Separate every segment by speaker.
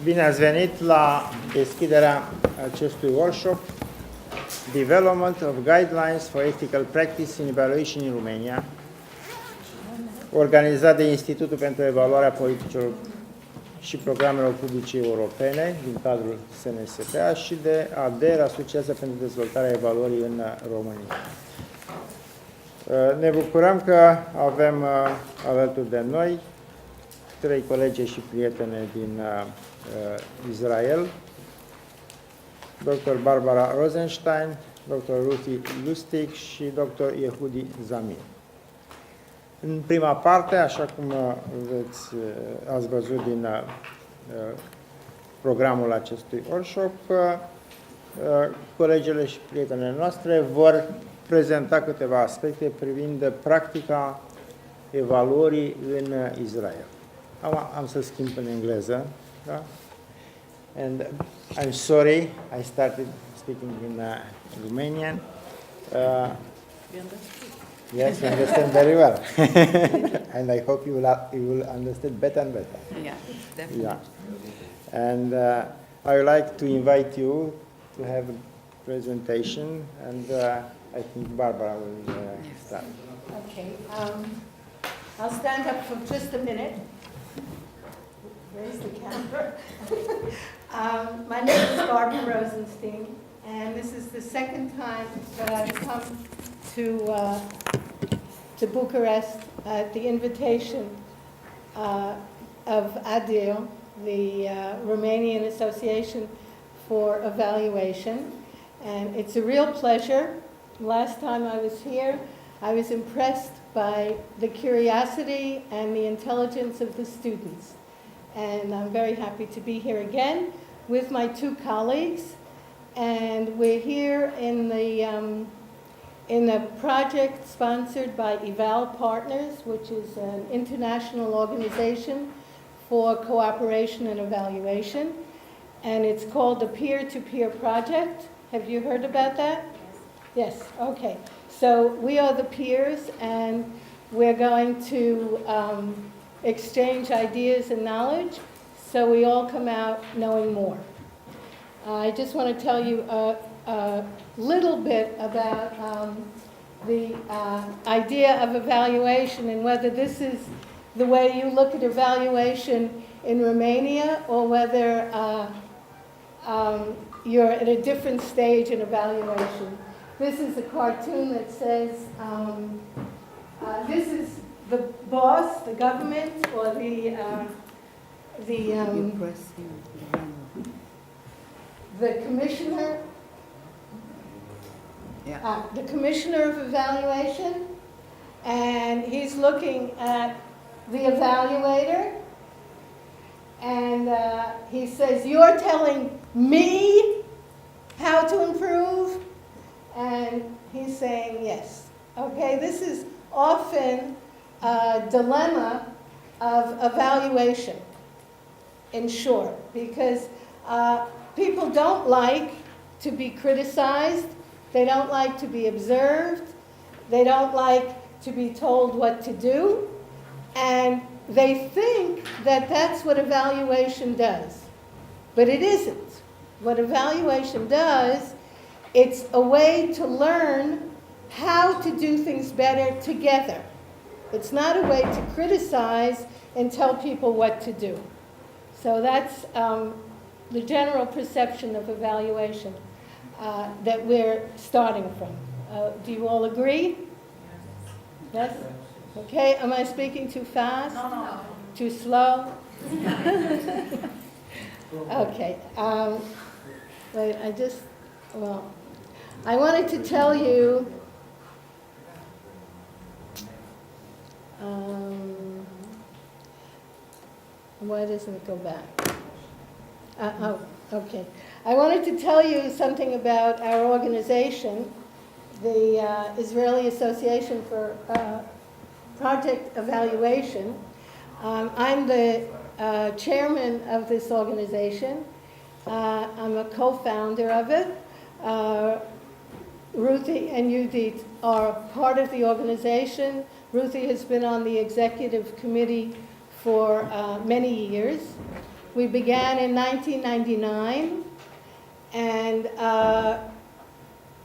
Speaker 1: Bine ați venit la deschiderea acestui workshop Development of Guidelines for Ethical Practice in Evaluation in Romania, organizat de Institutul pentru Evaluarea Politicilor și Programelor Publice Europene din cadrul SNSPA și de ADER, Asociația pentru Dezvoltarea Evaluării în România. Ne bucurăm că avem alături de noi trei colegi și prietene din Israel, dr. Barbara Rosenstein, dr. Ruthie Lustig și dr. Yehudi Zamir. În prima parte, așa cum ați văzut din programul acestui workshop, colegele și prietenele noastre vor prezenta câteva aspecte privind practica evaluării în Israel. Am să schimb în engleză, da? And I'm sorry, I started speaking in Romanian. Yes, you understand very well. And I hope you will understand better and better.
Speaker 2: Yeah, definitely.
Speaker 1: Yeah. And I would like to invite you to have a presentation, and I think Barbara will start.
Speaker 3: Okay. I'll stand up for just a minute. Raise the camera. My name is Barbara Rosenstein, and this is the second time that I've come to Bucharest at the invitation of ADER, the Romanian Association for Evaluation. And it's a real pleasure. Last time I was here, I was impressed by the curiosity and the intelligence of the students. And I'm very happy to be here again with my two colleagues. And we're here in the project sponsored by Eval Partners, which is an international organization for cooperation and evaluation. And it's called the Peer-to-Peer Project. Have you heard about that? Yes, okay. So we are the peers, and we're going to exchange ideas and knowledge so we all come out knowing more. I just want to tell you a little bit about the idea of evaluation and whether this is the way you look at evaluation in Romania or whether you're at a different stage in evaluation. This is a cartoon that says, this is the boss, the government, or the commissioner, the commissioner of evaluation, and he's looking at the evaluator, and he says, "You're telling me how to improve?" And he's saying yes. Okay, this is often a dilemma of evaluation, in short, because people don't like to be criticized, they don't like to be observed, they don't like to be told what to do, and they think that that's what evaluation does. But it isn't. What evaluation does, it's a way to learn how to do things better together. It's not a way to criticize and tell people what to do. So that's the general perception of evaluation that we're starting from. Do you all agree? Yes? Okay, am I speaking too fast?
Speaker 2: No.
Speaker 3: Too slow? Okay. Wait, I wanted to tell you why doesn't it go back? Okay. I wanted to tell you something about our organization, the Israeli Association for Project Evaluation. I'm the chairman of this organization. I'm a co-founder of it. Ruthie and Yehudi are part of the organization. Ruthie has been on the executive committee for many years. We began in 1999, and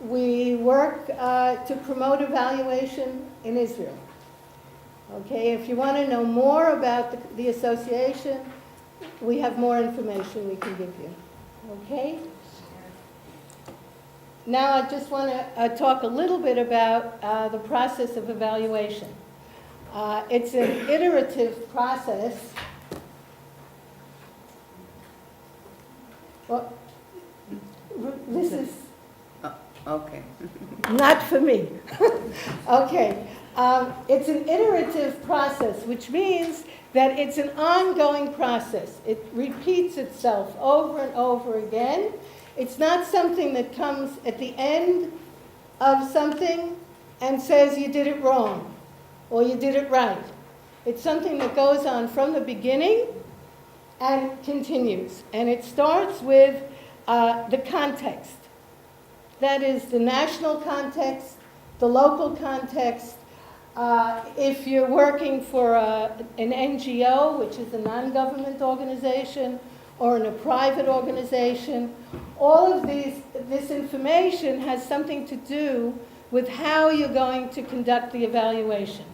Speaker 3: we work to promote evaluation in Israel. Okay, if you want to know more about the association, we have more information we can give you. Okay? Now I just want to talk a little bit about the process of evaluation. It's an iterative process. Well, this is
Speaker 2: Okay.
Speaker 3: not for me. Okay. It's an iterative process, which means that it's an ongoing process. It repeats itself over and over again. It's not something that comes at the end of something and says you did it wrong or you did it right. It's something that goes on from the beginning and continues. And it starts with the context. That is the national context, the local context. If you're working for an NGO, which is a non-government organization, or in a private organization, all of this information has something to do with how you're going to conduct the evaluation.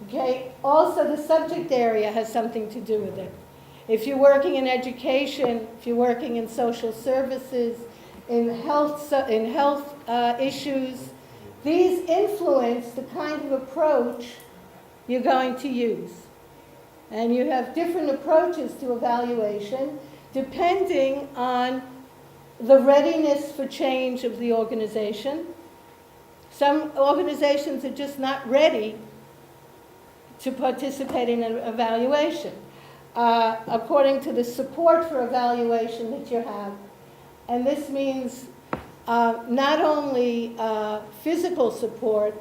Speaker 3: Okay? Also, the subject area has something to do with it. If you're working in education, if you're working in social services, in health issues, these influence the kind of approach you're going to use. And you have different approaches to evaluation depending on the readiness for change of the organization. Some organizations are just not ready to participate in an evaluation. According to the support for evaluation that you have, and this means not only physical support,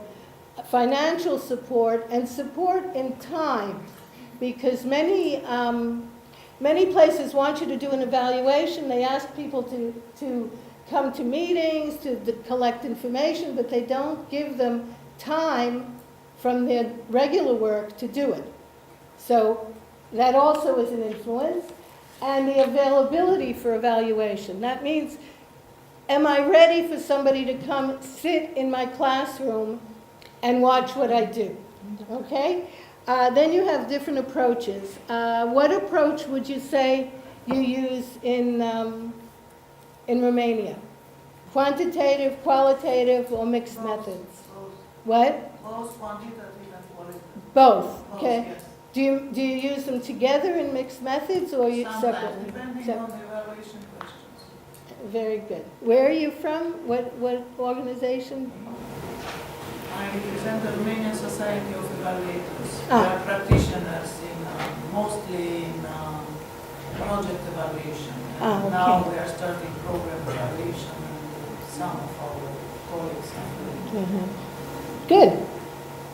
Speaker 3: financial support, and support in time, because many places want you to do an evaluation. They ask people to come to meetings, to collect information, but they don't give them time from their regular work to do it. So that also is an influence. And the availability for evaluation. That means, am I ready for somebody to come sit in my classroom and watch what I do? Okay? Then you have different approaches. What approach would you say you use in Romania? Quantitative, qualitative, or mixed methods? What?
Speaker 2: Both quantitative and qualitative.
Speaker 3: Both, okay.
Speaker 2: Yes.
Speaker 3: Do you use them together in mixed methods or you
Speaker 2: Sometimes,
Speaker 3: separately?
Speaker 2: depending on the evaluation questions.
Speaker 3: Very good. Where are you from? What organization?
Speaker 2: I represent the Romanian Society of Evaluators.
Speaker 3: Ah.
Speaker 2: We are practitioners mostly in project evaluation.
Speaker 3: Ah, okay.
Speaker 2: Now we are starting program evaluation and some of our colleagues are doing.
Speaker 3: Mhm. Good.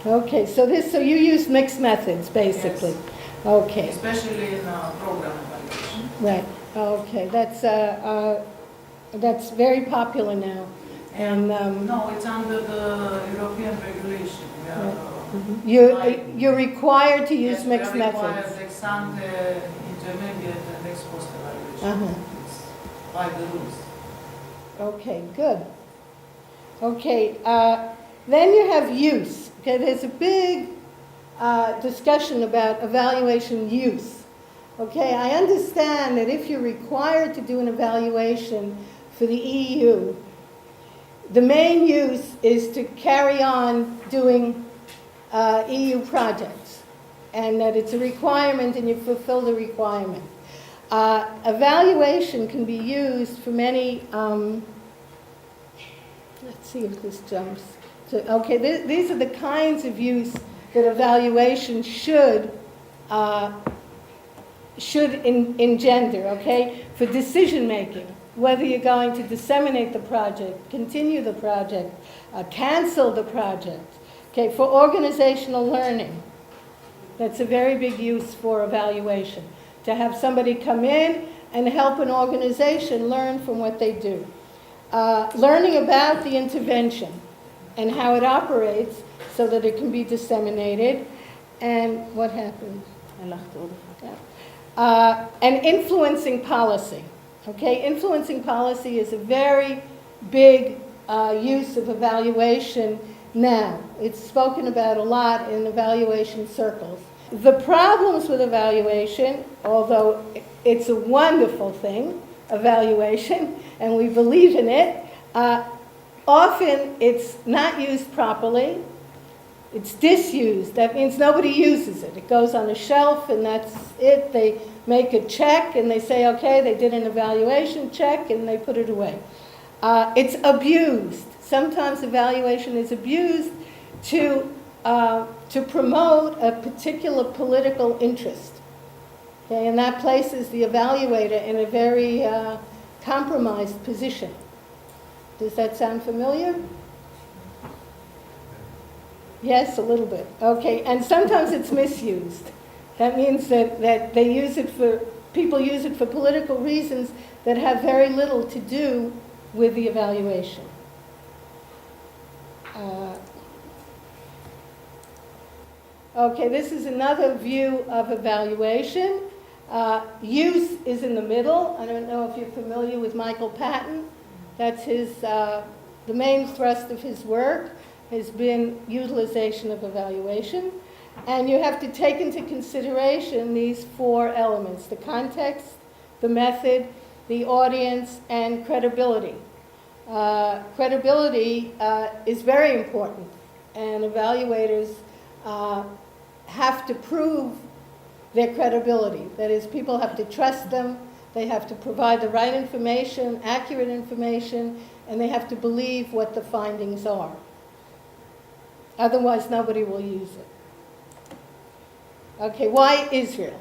Speaker 3: Okay, so you use mixed methods, basically.
Speaker 2: Yes.
Speaker 3: Okay,
Speaker 2: Especially in program evaluation.
Speaker 3: right. Okay, that's very popular now. And
Speaker 2: No, it's under the European regulation. We are,
Speaker 3: you're required to use
Speaker 2: yes,
Speaker 3: mixed
Speaker 2: we are required
Speaker 3: methods.
Speaker 2: ex ante, intermediate, and ex post evaluation.
Speaker 3: Uh-huh.
Speaker 2: It's by the rules.
Speaker 3: Okay, good. Okay, then you have use. Okay, there's a big discussion about evaluation use. Okay, I understand that if you're required to do an evaluation for the EU, the main use is to carry on doing EU projects, and that it's a requirement and you fulfill the requirement. Evaluation can be used for many, let's see if this jumps. So, okay, these are the kinds of use that evaluation should engender, okay? For decision making, whether you're going to disseminate the project, continue the project, cancel the project. Okay, for organizational learning, that's a very big use for evaluation. To have somebody come in and help an organization learn from what they do. Learning about the intervention and how it operates so that it can be disseminated. And what happened? And influencing policy. Okay, influencing policy is a very big use of evaluation now. It's spoken about a lot in evaluation circles. The problems with evaluation, although it's a wonderful thing, evaluation, and we believe in it, often it's not used properly. It's disused. That means nobody uses it. It goes on a shelf and that's it. They make a check and they say, okay, they did an evaluation check, and they put it away. It's abused. Sometimes evaluation is abused to promote a particular political interest. Okay, and that places the evaluator in a very compromised position. Does that sound familiar? Yes, a little bit. Okay, and sometimes it's misused. That means that they use it for, people use it for political reasons that have very little to do with the evaluation. Okay, this is another view of evaluation. Use is in the middle. I don't know if you're familiar with Michael Patton. That's his, the main thrust of his work has been utilization of evaluation. And you have to take into consideration these four elements: the context, the method, the audience, and credibility. Credibility is very important, and evaluators have to prove their credibility. That is, people have to trust them, they have to provide the right information, accurate information, and they have to believe what the findings are. Otherwise, nobody will use it. Okay, why Israel?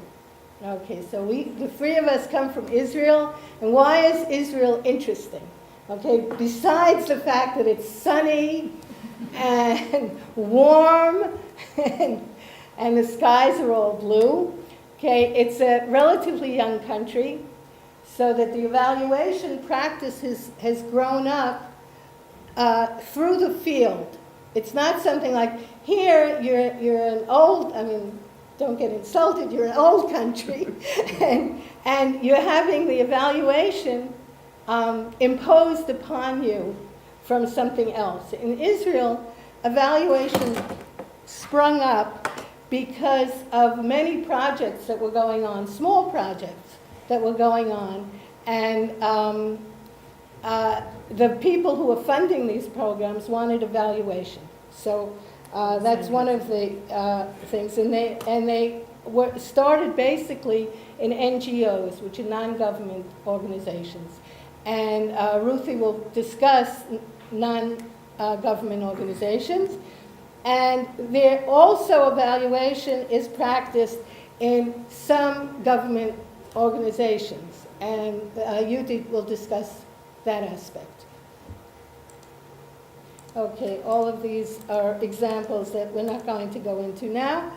Speaker 3: Okay, so the three of us come from Israel, and why is Israel interesting? Okay, besides the fact that it's sunny and warm and the skies are all blue, okay, it's a relatively young country, so that the evaluation practice has grown up through the field. It's not something like, here, you're an old, I mean, don't get insulted, you're an old country, and you're having the evaluation imposed upon you from something else. In Israel, evaluation sprung up because of many projects that were going on, small projects that were going on, and the people who were funding these programs wanted evaluation. So that's one of the things, and they were started basically in NGOs, which are non-government organizations. And Ruthie will discuss non-government organizations. And there also evaluation is practiced in some government organizations, and Yuti will discuss that aspect. Okay, all of these are examples that we're not going to go into now.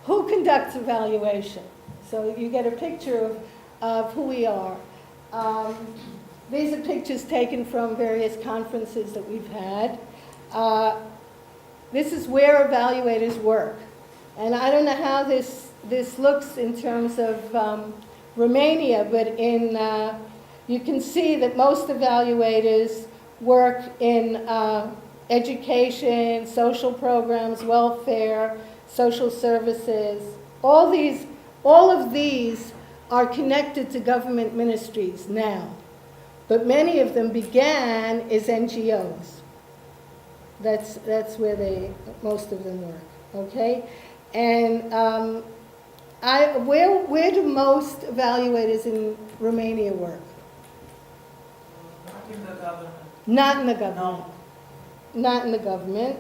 Speaker 3: Who conducts evaluation? So you get a picture of who we are. These are pictures taken from various conferences that we've had. This is where evaluators work. And I don't know how this looks in terms of Romania, but you can see that most evaluators work in education, social programs, welfare, social services. All of these are connected to government ministries now. But many of them began as NGOs. That's where most of them work, okay? And where do most evaluators in Romania work?
Speaker 2: Not in the government.
Speaker 3: Not in the government.
Speaker 2: No.
Speaker 3: Not in the government.